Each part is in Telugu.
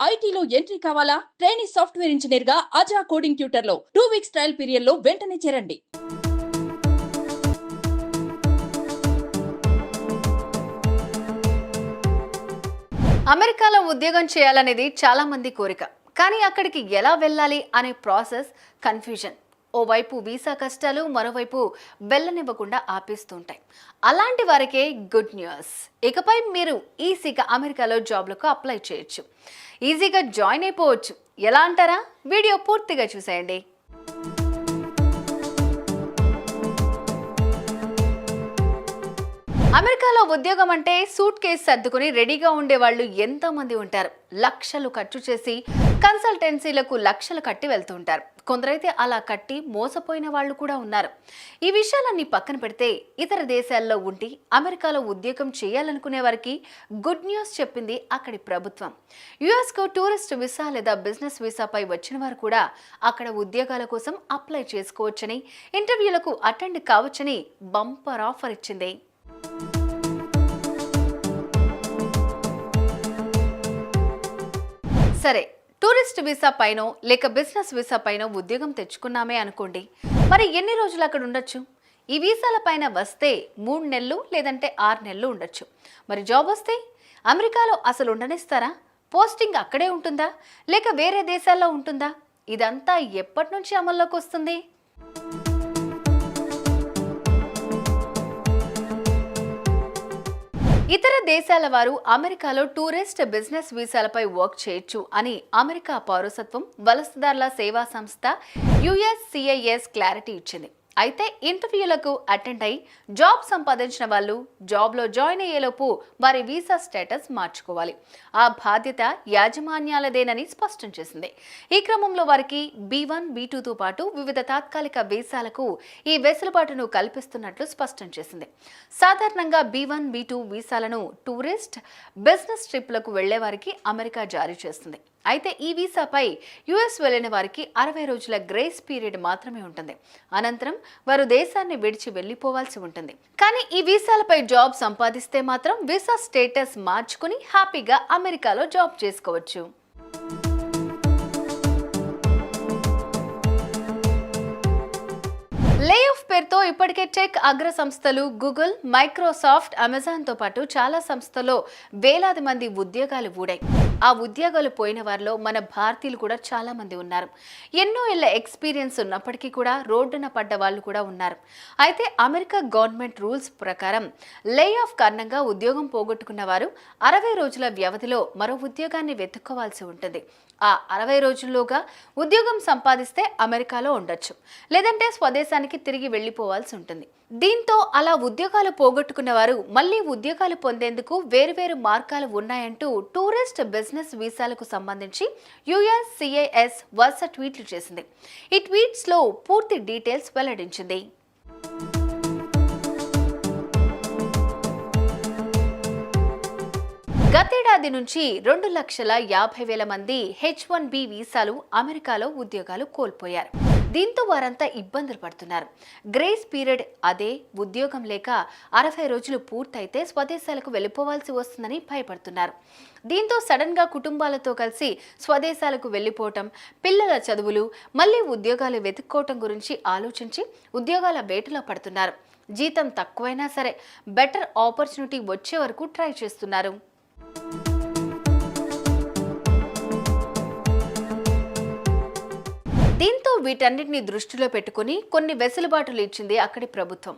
ఐటీలో ఎంట్రీ కావాలా? ట్రైనీ సాఫ్ట్వేర్ ఇంజనీర్ గా అజా కోడింగ్ ట్యూటర్ లో 2 వీక్స్ ట్రయల్ పీరియడ్ లో వెంటనే చేరండి. అమెరికాలో ఉద్యోగం చేయాలనేది చాలా మంది కోరిక. కానీ అక్కడికి ఎలా వెళ్ళాలి అనే ప్రాసెస్ కన్ఫ్యూజన్. ఓవైపు వీసా కష్టాలు, మరోవైపు వెళ్ళనివ్వకుండా ఆపేస్తుంటాయి. అలాంటి వారికే గుడ్ న్యూస్. ఇకపై మీరు ఈజీగా అమెరికాలో జాబ్లకు అప్లై చేయొచ్చు, ఈజీగా జాయిన్ అయిపోవచ్చు. ఎలా అంటారా? వీడియో పూర్తిగా చూసేయండి. అమెరికాలో ఉద్యోగం అంటే సూట్ కేసు సర్దుకుని రెడీగా ఉండేవాళ్ళు ఎంతోమంది ఉంటారు. లక్షలు ఖర్చు చేసి కన్సల్టెన్సీలకు లక్షలు కట్టి వెళ్తుంటారు. కొందరైతే అలా కట్టి మోసపోయిన వాళ్ళు కూడా ఉన్నారు. ఈ విషయాలన్నీ పక్కన పెడితే ఇతర దేశాల్లో ఉండి అమెరికాలో ఉద్యోగం చేయాలనుకునే వారికి గుడ్ న్యూస్ చెప్పింది అక్కడి ప్రభుత్వం. యుఎస్కు టూరిస్ట్ వీసా లేదా బిజినెస్ వీసాపై వచ్చిన వారు కూడా అక్కడ ఉద్యోగాల కోసం అప్లై చేసుకోవచ్చని, ఇంటర్వ్యూలకు అటెండ్ కావచ్చని బంపర్ ఆఫర్ ఇచ్చింది. సరే, టూరిస్ట్ వీసా పైనో లేక బిజినెస్ వీసా పైనో ఉద్యోగం తెచ్చుకున్నామే అనుకోండి, మరి ఎన్ని రోజులు అక్కడ ఉండొచ్చు? ఈ వీసాల పైన వస్తే 3 నెలలు లేదంటే 6 నెలలు ఉండొచ్చు. మరి జాబ్ వస్తే అమెరికాలో అసలు ఉండనిస్తారా? పోస్టింగ్ అక్కడే ఉంటుందా లేక వేరే దేశాల్లో ఉంటుందా? ఇదంతా ఎప్పటి నుంచి అమల్లోకి వస్తుంది? ఇతర దేశాల వారు అమెరికాలో టూరిస్ట్ బిజినెస్ వీసాలపై వర్క్ చేయొచ్చు అని అమెరికా పౌరసత్వం వలసదారుల సేవా సంస్థ USCIS క్లారిటీ ఇచ్చింది. అయితే ఇంటర్వ్యూలకు అటెండ్ అయి జాబ్ సంపాదించిన వాళ్ళు జాబ్లో జాయిన్ అయ్యేలోపు వారి వీసా స్టేటస్ మార్చుకోవాలి. ఆ బాధ్యత యాజమాన్యాలదేనని స్పష్టం చేసింది. ఈ క్రమంలో వారికి B1, B2తో పాటు వివిధ తాత్కాలిక వీసాలకు ఈ వెసులుబాటును కల్పిస్తున్నట్లు స్పష్టం చేసింది. సాధారణంగా B1, B2 వీసాలను టూరిస్ట్, బిజినెస్ ట్రిప్లకు వెళ్లే వారికి అమెరికా జారీ చేస్తుంది. అయితే ఈ వీసాపై యుఎస్ వెళ్లిన వారికి 60 రోజుల గ్రేస్ పీరియడ్ మాత్రమే ఉంటుంది. అనంతరం వారు దేశాన్ని విడిచి వెళ్లిపోవాల్సి ఉంటుంది. కానీ ఈ వీసాలపై జాబ్ సంపాదిస్తే మాత్రం వీసా స్టేటస్ మార్చుకుని హ్యాపీగా అమెరికాలో జాబ్ చేసుకోవచ్చు. లే ఆఫ్ పేరుతో ఇప్పటికే టెక్ అగ్ర సంస్థలు గూగుల్, మైక్రోసాఫ్ట్, అమెజాన్తో పాటు చాలా సంస్థల్లో వేలాది మంది ఉద్యోగాలు ఊడాయి. ఆ ఉద్యోగాలు పోయిన వారిలో మన భారతీయులు కూడా చాలా మంది ఉన్నారు. ఎన్నో ఏళ్ల ఎక్స్పీరియన్స్ ఉన్నప్పటికీ కూడా రోడ్డున పడ్డ వాళ్ళు కూడా ఉన్నారు. అయితే అమెరికా గవర్నమెంట్ రూల్స్ ప్రకారం లే ఆఫ్ కారణంగా ఉద్యోగం పోగొట్టుకున్న వారు 60 రోజుల వ్యవధిలో మరో ఉద్యోగాన్ని వెతుక్కోవాల్సి ఉంటుంది. ఆ 60 రోజుల్లోగా ఉద్యోగం సంపాదిస్తే అమెరికాలో ఉండొచ్చు, లేదంటే స్వదేశానికి తిరిగి వెళ్లిపోవాల్సి ఉంటుంది. దీంతో అలా ఉద్యోగాలు పోగొట్టుకున్న వారు మళ్లీ ఉద్యోగాలు పొందేందుకు వేరువేరు మార్గాలు ఉన్నాయంటూ టూరిస్ట్ బిజినెస్ వీసాలకు సంబంధించి USCIS వరుస ట్వీట్లు చేసింది. ఈ ట్వీట్స్ లో పూర్తి డీటెయిల్స్ వెల్లడించింది. గతేడాది నుంచి 2,50,000 మంది H1B వీసాలు అమెరికాలో ఉద్యోగాలు కోల్పోయారు. దీంతో వారంతా ఇబ్బందులు పడుతున్నారు. గ్రేస్ పీరియడ్ అదే, ఉద్యోగం లేక 60 రోజులు పూర్తయితే స్వదేశాలకు వెళ్ళిపోవాల్సి వస్తుందని భయపడుతున్నారు. దీంతో సడన్ గా కుటుంబాలతో కలిసి స్వదేశాలకు వెళ్ళిపోవటం, పిల్లల చదువులు, మళ్లీ ఉద్యోగాలు వెతుక్కోవటం గురించి ఆలోచించి ఉద్యోగాల వేటలో పడుతున్నారు. జీతం తక్కువైనా సరే బెటర్ ఆపర్చునిటీ వచ్చే వరకు ట్రై చేస్తున్నారు. దీంతో వీటన్నిటిని దృష్టిలో పెట్టుకుని కొన్ని వెసులుబాటులు ఇచ్చింది అక్కడి ప్రభుత్వం.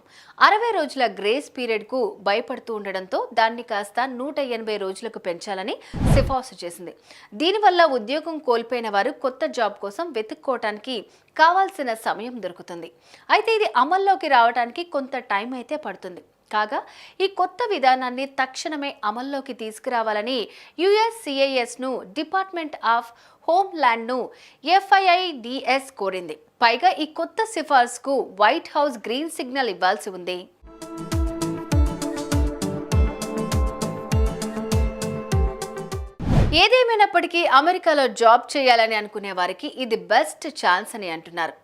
60 రోజుల గ్రేస్ పీరియడ్కు భయపడుతూ ఉండడంతో దాన్ని కాస్త 180 రోజులకు పెంచాలని సిఫార్సు చేసింది. దీనివల్ల ఉద్యోగం కోల్పోయిన వారు కొత్త జాబ్ కోసం వెతుక్కోవటానికి కావాల్సిన సమయం దొరుకుతుంది. అయితే ఇది అమల్లోకి రావడానికి కొంత టైం అయితే పడుతుంది. కాగా ఈ కొత్త విధానాన్ని తక్షణమే అమల్లోకి తీసుకురావాలని USCISను డిపార్ట్మెంట్ ఆఫ్ హోమ్ల్యాండ్ను FIIDS కోరింది. పైగా ఈ కొత్త సిఫార్సుకు వైట్ హౌస్ గ్రీన్ సిగ్నల్ ఇవ్వాల్సి ఉంది. ఏదేమైనప్పటికీ అమెరికాలో జాబ్ చేయాలని అనుకునే వారికి ఇది బెస్ట్ ఛాన్స్ అని అంటున్నారు.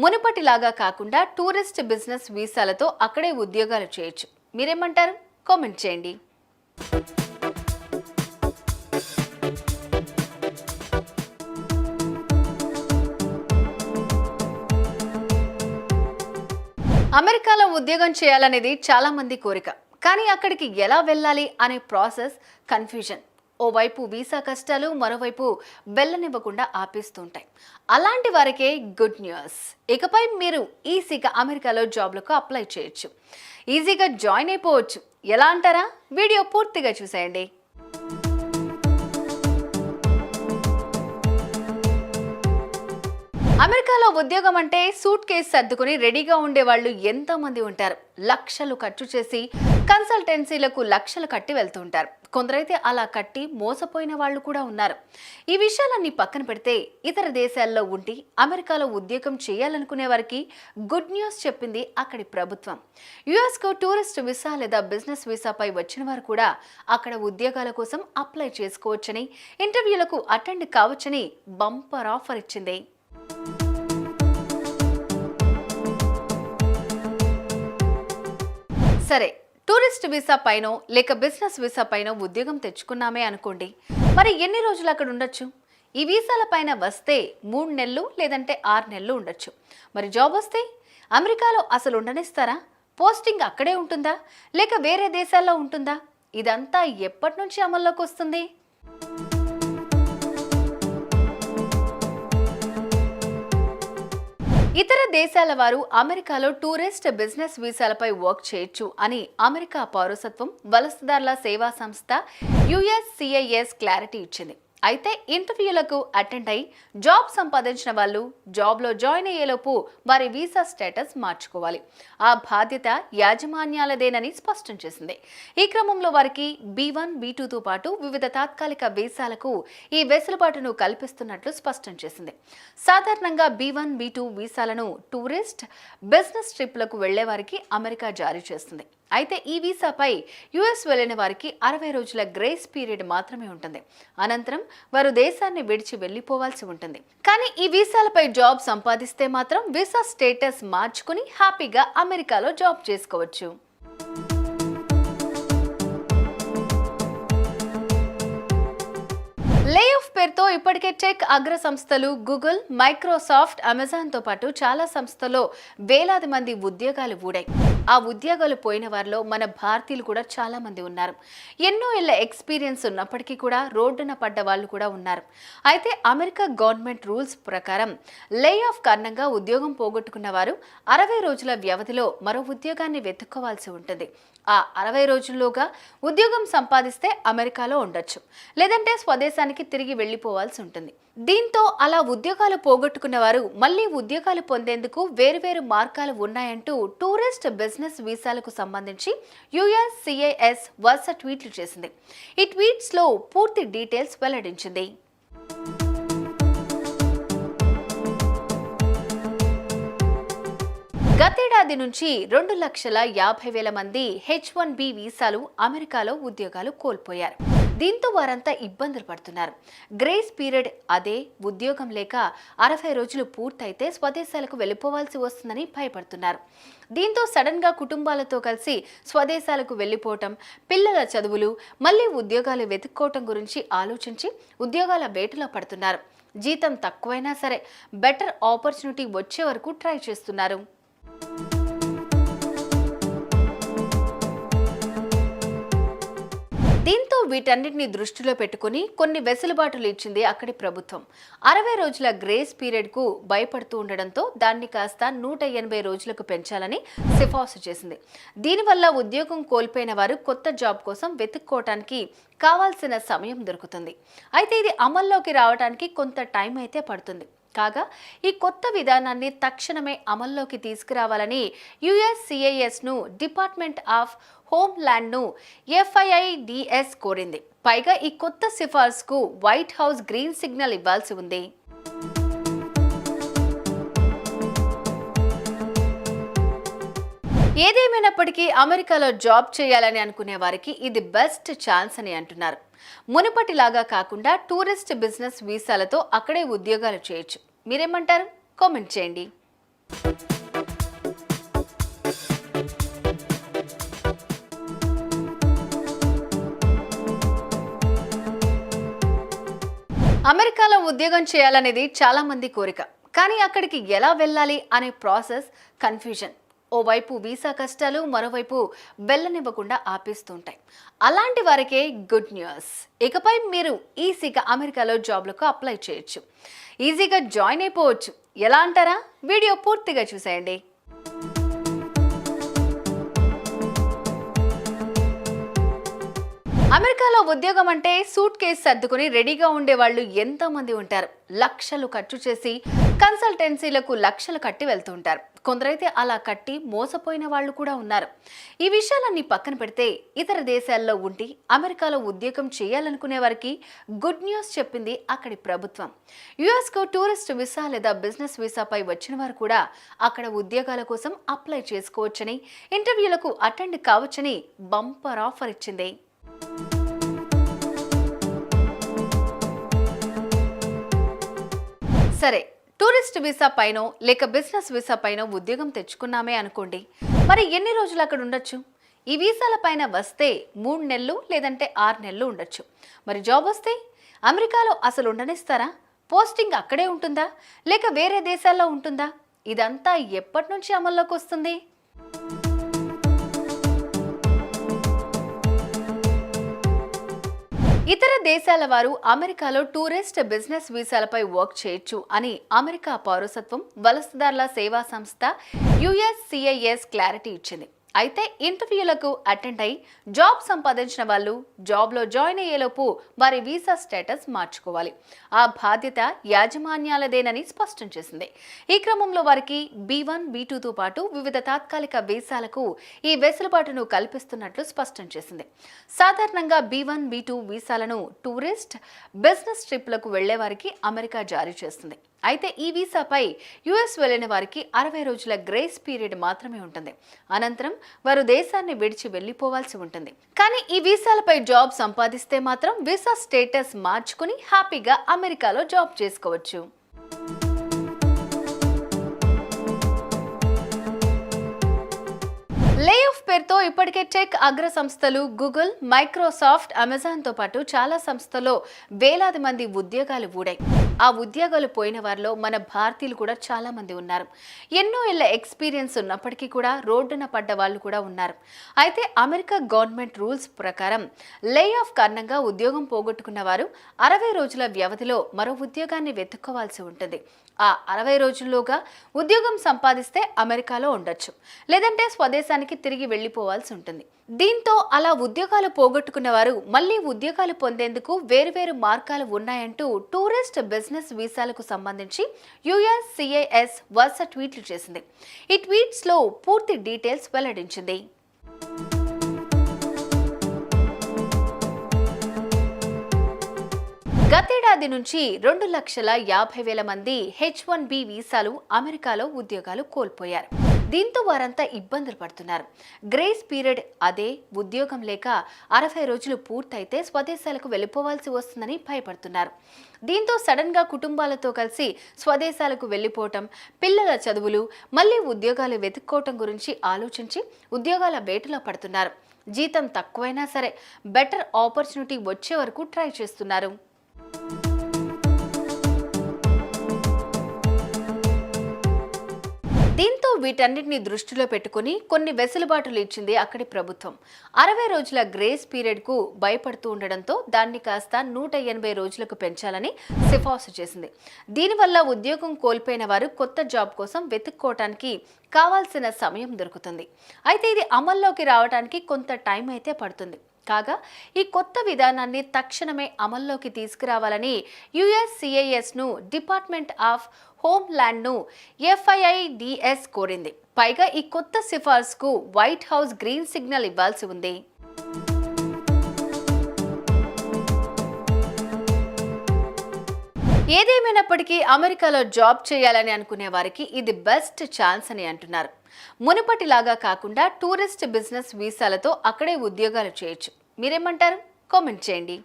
మునుపటిలాగా కాకుండా టూరిస్ట్ బిజినెస్ వీసాలతో అక్కడే ఉద్యోగాలు చేయొచ్చు. మీరేమంటారు? కామెంట్ చేయండి. అమెరికాలో ఉద్యోగం చేయాలనేది చాలా మంది కోరిక. కానీ అక్కడికి ఎలా వెళ్ళాలి అనే ప్రాసెస్ కన్ఫ్యూజన్. ఓవైపు వీసా కష్టాలు, మరోవైపు వెళ్ళనివ్వకుండా ఆపేస్తుంటాయి. అలాంటి వారికే గుడ్ న్యూస్. ఇకపై మీరు ఈజీగా అమెరికాలో జాబ్లకు అప్లై చేయొచ్చు, ఈజీగా జాయిన్ అయిపోవచ్చు. ఎలా అంటారా? వీడియో పూర్తిగా చూసేయండి. అమెరికాలో ఉద్యోగం అంటే సూట్ కేసు సర్దుకుని రెడీగా ఉండే వాళ్ళు ఎంతో మంది ఉంటారు. లక్షలు ఖర్చు చేసి కన్సల్టెన్సీలకు లక్షలు కట్టి వెళ్తుంటారు. కొందరైతే అలా కట్టి మోసపోయిన వాళ్ళు కూడా ఉన్నారు. ఈ విషయాలన్నీ పక్కన పెడితే ఇతర దేశాల్లో ఉండి అమెరికాలో ఉద్యోగం చేయాలనుకునే వారికి గుడ్ న్యూస్ చెప్పింది అక్కడి ప్రభుత్వం. యుఎస్కు టూరిస్ట్ వీసా లేదా బిజినెస్ వీసాపై వచ్చిన వారు కూడా అక్కడ ఉద్యోగాల కోసం అప్లై చేసుకోవచ్చని, ఇంటర్వ్యూలకు అటెండ్ కావచ్చని బంపర్ ఆఫర్ ఇచ్చింది. సరే, టూరిస్ట్ వీసా పైనో లేక బిజినెస్ వీసా పైనో ఉద్యోగం తెచ్చుకున్నామే అనుకోండి, మరి ఎన్ని రోజులు అక్కడ ఉండొచ్చు? ఈ వీసాల పైన వస్తే 3 నెలలు లేదంటే 6 నెలలు ఉండొచ్చు. మరి జాబ్ వస్తే అమెరికాలో అసలు ఉండనిస్తారా? పోస్టింగ్ అక్కడే ఉంటుందా లేక వేరే దేశాల్లో ఉంటుందా? ఇదంతా ఎప్పటి నుంచి అమల్లోకి వస్తుంది? ఇతర దేశాల వారు అమెరికాలో టూరిస్ట్ బిజినెస్ వీసాలపై వర్క్ చేయొచ్చు అని అమెరికా పౌరసత్వం వలసదారుల సేవా సంస్థ USCIS క్లారిటీ ఇచ్చింది. అయితే ఇంటర్వ్యూలకు అటెండ్ అయి జాబ్ సంపాదించిన వాళ్ళు జాబ్లో జాయిన్ అయ్యేలోపు వారి వీసా స్టేటస్ మార్చుకోవాలి. ఆ బాధ్యత యాజమాన్యాలదేనని స్పష్టం చేసింది. ఈ క్రమంలో వారికి B1, B2తో పాటు వివిధ తాత్కాలిక వీసాలకు ఈ వెసులుబాటును కల్పిస్తున్నట్లు స్పష్టం చేసింది. సాధారణంగా B1, B2 వీసాలను టూరిస్ట్, బిజినెస్ ట్రిప్లకు వెళ్లే వారికి అమెరికా జారీ చేస్తుంది. అయితే ఈ వీసాపై యుఎస్ వెళ్లిన వారికి 60 రోజుల గ్రేస్ పీరియడ్ మాత్రమే ఉంటుంది. అనంతరం వారు దేశాన్ని విడిచి వెళ్లిపోవాల్సి ఉంటుంది. కానీ ఈ వీసాలపై జాబ్ సంపాదిస్తే మాత్రం వీసా స్టేటస్ మార్చుకుని హ్యాపీగా అమెరికాలో జాబ్ చేసుకోవచ్చు. లే ఆఫ్ పేరుతో ఇప్పటికే టెక్ అగ్ర సంస్థలు గూగుల్, మైక్రోసాఫ్ట్, అమెజాన్తో పాటు చాలా సంస్థల్లో వేలాది మంది ఉద్యోగాలు ఊడాయి. ఆ ఉద్యోగాలు పోయిన వారిలో మన భారతీయులు కూడా చాలా మంది ఉన్నారు. ఎన్నో ఏళ్ల ఎక్స్పీరియన్స్ ఉన్నప్పటికీ కూడా రోడ్డున పడ్డ వాళ్ళు కూడా ఉన్నారు. అయితే అమెరికా గవర్నమెంట్ రూల్స్ ప్రకారం లే ఆఫ్ కారణంగా ఉద్యోగం పోగొట్టుకున్న వారు 60 రోజుల వ్యవధిలో మరో ఉద్యోగాన్ని వెతుక్కోవాల్సి ఉంటుంది. ఆ 60 రోజుల్లోగా ఉద్యోగం సంపాదిస్తే అమెరికాలో ఉండొచ్చు, లేదంటే స్వదేశానికి తిరిగి వెళ్లిపోవాల్సి ఉంటుంది. దీంతో అలా ఉద్యోగాలు పోగొట్టుకున్న వారు మళ్లీ ఉద్యోగాలు పొందేందుకు వేరువేరు మార్గాలు ఉన్నాయంటూ టూరిస్ట్ బిజినెస్ వీసాలకు సంబంధించి USCIS వరుస ట్వీట్లు చేసింది. ఈ ట్వీట్స్ లో పూర్తి డీటెయిల్స్ వెల్లడించింది. గతేడాది నుంచి 2,50,000 మంది H1B వీసాలు అమెరికాలో ఉద్యోగాలు కోల్పోయారు. దీంతో వారంతా ఇబ్బందులు పడుతున్నారు. గ్రేస్ పీరియడ్ అదే, ఉద్యోగం లేక 60 రోజులు పూర్తయితే స్వదేశాలకు వెళ్ళిపోవాల్సి వస్తుందని భయపడుతున్నారు. దీంతో సడన్ గా కుటుంబాలతో కలిసి స్వదేశాలకు వెళ్ళిపోవటం, పిల్లల చదువులు, మళ్లీ ఉద్యోగాలు వెతుక్కోవటం గురించి ఆలోచించి ఉద్యోగాల వేటలో పడుతున్నారు. జీతం తక్కువైనా సరే బెటర్ ఆపర్చునిటీ వచ్చే వరకు ట్రై చేస్తున్నారు. దీంతో వీటన్నిటిని దృష్టిలో పెట్టుకుని కొన్ని వెసులుబాటులు ఇచ్చింది అక్కడి ప్రభుత్వం. 60 రోజుల గ్రేస్ పీరియడ్కు భయపడుతూ ఉండడంతో దాన్ని కాస్త 180 రోజులకు పెంచాలని సిఫార్సు చేసింది. దీనివల్ల ఉద్యోగం కోల్పోయిన వారు కొత్త జాబ్ కోసం వెతుక్కోవటానికి కావాల్సిన సమయం దొరుకుతుంది. అయితే ఇది అమల్లోకి రావడానికి కొంత టైం అయితే పడుతుంది. కాగా ఈ కొత్త విధానాన్ని తక్షణమే అమల్లోకి తీసుకురావాలని USCISను డిపార్ట్మెంట్ ఆఫ్ హోమ్ల్యాండ్ను FIIDS కోరింది. పైగా ఈ కొత్త సిఫార్సుకు వైట్ హౌస్ గ్రీన్ సిగ్నల్ ఇవ్వాల్సి ఉంది. ఏదేమైనప్పటికీ అమెరికాలో జాబ్ చేయాలని అనుకునే వారికి ఇది బెస్ట్ ఛాన్స్ అని అంటున్నారు. మునుపటిలాగా కాకుండా టూరిస్ట్ బిజినెస్ వీసాలతో అక్కడే ఉద్యోగాలు చేయొచ్చు. మీరేమంటారు? కామెంట్ చేయండి. అమెరికాలో ఉద్యోగం చేయాలనేది చాలా మంది కోరిక. కానీ అక్కడికి ఎలా వెళ్ళాలి అనే ప్రాసెస్ కన్ఫ్యూజన్. ఓవైపు వీసా కష్టాలు, మరోవైపు వెళ్ళనివ్వకుండా ఆపేస్తుంటాయి. అలాంటి వారికే గుడ్ న్యూస్. ఇకపై మీరు ఈజీగా అమెరికాలో జాబ్లకు అప్లై చేయొచ్చు, ఈజీగా జాయిన్ అయిపోవచ్చు. ఎలా అంటారా? వీడియో పూర్తిగా చూసేయండి. అమెరికాలో ఉద్యోగం అంటే సూట్ కేసు సర్దుకుని రెడీగా ఉండే వాళ్ళు ఎంతో మంది ఉంటారు. లక్షలు ఖర్చు చేసి కన్సల్టెన్సీలకు లక్షలు కట్టి వెళ్తూ ఉంటారు. కొందరైతే అలా కట్టి మోసపోయిన వాళ్ళు కూడా ఉన్నారు. ఈ విషయాలన్నీ పక్కన పెడితే ఇతర దేశాల్లో ఉండి అమెరికాలో ఉద్యోగం చేయాలనుకునే వారికి గుడ్ న్యూస్ చెప్పింది అక్కడి ప్రభుత్వం. యుఎస్కు టూరిస్ట్ వీసా లేదా బిజినెస్ వీసాపై వచ్చిన వారు కూడా అక్కడ ఉద్యోగాల కోసం అప్లై చేసుకోవచ్చని, ఇంటర్వ్యూలకు అటెండ్ కావచ్చని బంపర్ ఆఫర్ ఇచ్చింది. సరే, టూరిస్ట్ వీసా పైనో లేక బిజినెస్ వీసా పైనో ఉద్యోగం తెచ్చుకున్నామే అనుకోండి, మరి ఎన్ని రోజులు అక్కడ ఉండొచ్చు? ఈ వీసాల పైన వస్తే 3 నెలలు లేదంటే 6 నెలలు ఉండొచ్చు. మరి జాబ్ వస్తే అమెరికాలో అసలు ఉండనిస్తారా? పోస్టింగ్ అక్కడే ఉంటుందా లేక వేరే దేశాల్లో ఉంటుందా? ఇదంతా ఎప్పటి నుంచి అమల్లోకి వస్తుంది? ఇతర దేశాల వారు అమెరికాలో టూరిస్ట్ బిజినెస్ వీసాలపై వర్క్ చేయొచ్చు అని అమెరికా పౌరసత్వం వలసదారుల సేవా సంస్థ USCIS క్లారిటీ ఇచ్చింది. అయితే ఇంటర్వ్యూలకు అటెండ్ అయి జాబ్ సంపాదించిన వాళ్ళు జాబ్లో జాయిన్ అయ్యేలోపు వారి వీసా స్టేటస్ మార్చుకోవాలి. ఆ బాధ్యత యాజమాన్యాలదేనని స్పష్టం చేసింది. ఈ క్రమంలో వారికి B1, B2తో పాటు వివిధ తాత్కాలిక వీసాలకు ఈ వెసులుబాటును కల్పిస్తున్నట్లు స్పష్టం చేసింది. సాధారణంగా B1, B2 వీసాలను టూరిస్ట్, బిజినెస్ ట్రిప్లకు వెళ్లే వారికి అమెరికా జారీ చేస్తుంది. అయితే ఈ వీసాపై యుఎస్ వెళ్లిన వారికి 60 రోజుల గ్రేస్ పీరియడ్ మాత్రమే ఉంటుంది. అనంతరం వారు దేశాన్ని విడిచి వెళ్లిపోవాల్సి ఉంటుంది. కానీ ఈ వీసాలపై జాబ్ సంపాదిస్తే మాత్రం వీసా స్టేటస్ మార్చుకుని హ్యాపీగా అమెరికాలో జాబ్ చేసుకోవచ్చు. లే ఆఫ్ పేరుతో ఇప్పటికే టెక్ అగ్ర సంస్థలు గూగుల్, మైక్రోసాఫ్ట్, అమెజాన్తో పాటు చాలా సంస్థల్లో వేలాది మంది ఉద్యోగాలు ఊడాయి. ఆ ఉద్యోగాలు పోయిన వారిలో మన భారతీయులు కూడా చాలా మంది ఉన్నారు. ఎన్నో ఏళ్ల ఎక్స్పీరియన్స్ ఉన్నప్పటికీ కూడా రోడ్డున పడ్డ వాళ్ళు కూడా ఉన్నారు. అయితే అమెరికా గవర్నమెంట్ రూల్స్ ప్రకారం లే ఆఫ్ కారణంగా ఉద్యోగం పోగొట్టుకున్న వారు 60 రోజుల వ్యవధిలో మరో ఉద్యోగాన్ని వెతుక్కోవాల్సి ఉంటుంది. ఆ 60 రోజుల్లోగా ఉద్యోగం సంపాదిస్తే అమెరికాలో ఉండొచ్చు, లేదంటే స్వదేశానికి తిరిగి వెళ్లిపోవాల్సి ఉంటుంది. దీంతో అలా ఉద్యోగాలు పోగొట్టుకున్న వారు మళ్లీ ఉద్యోగాలు పొందేందుకు వేరువేరు మార్గాలు ఉన్నాయంటూ టూరిస్ట్ బిజినెస్ వీసాలకు సంబంధించి USCIS వరుస ట్వీట్లు చేసింది. ఈ ట్వీట్స్ లో పూర్తి డీటెయిల్స్ వెల్లడించింది. గతేడాది నుంచి 2,50,000 మంది H1B వీసాలు అమెరికాలో ఉద్యోగాలు కోల్పోయారు. దీంతో వారంతా ఇబ్బందులు పడుతున్నారు. గ్రేస్ పీరియడ్ అదే, ఉద్యోగం లేక 60 రోజులు పూర్తయితే స్వదేశాలకు వెళ్ళిపోవాల్సి వస్తుందని భయపడుతున్నారు. దీంతో సడన్ గా కుటుంబాలతో కలిసి స్వదేశాలకు వెళ్ళిపోవటం, పిల్లల చదువులు, మళ్లీ ఉద్యోగాలు వెతుక్కోవటం గురించి ఆలోచించి ఉద్యోగాల వేటలో పడుతున్నారు. జీతం తక్కువైనా సరే బెటర్ ఆపర్చునిటీ వచ్చే వరకు ట్రై చేస్తున్నారు. దీంతో వీటన్నిటిని దృష్టిలో పెట్టుకుని కొన్ని వెసులుబాటులు ఇచ్చింది అక్కడి ప్రభుత్వం. 60 రోజుల గ్రేస్ పీరియడ్కు భయపడుతూ ఉండడంతో దాన్ని కాస్త 180 రోజులకు పెంచాలని సిఫార్సు చేసింది. దీనివల్ల ఉద్యోగం కోల్పోయిన వారు కొత్త జాబ్ కోసం వెతుక్కోవటానికి కావాల్సిన సమయం దొరుకుతుంది. అయితే ఇది అమల్లోకి రావడానికి కొంత టైం అయితే పడుతుంది. కాగా ఈ కొత్త విధానాన్ని తక్షణమే అమల్లోకి తీసుకురావాలని USCISను డిపార్ట్మెంట్ ఆఫ్ హోమ్ల్యాండ్ను FIIDS కోరింది. పైగా ఈ కొత్త సిఫార్సుకు వైట్ హౌస్ గ్రీన్ సిగ్నల్ ఇవ్వాల్సి ఉంది. ఏదేమైనప్పటికీ అమెరికాలో జాబ్ చేయాలని అనుకునే వారికి ఇది బెస్ట్ ఛాన్స్ అని అంటున్నారు. మునుపటిలాగా కాకుండా టూరిస్ట్ బిజినెస్ వీసాలతో అక్కడే ఉద్యోగాలు చేయొచ్చు. మీరేమంటారు? కామెంట్ చేయండి.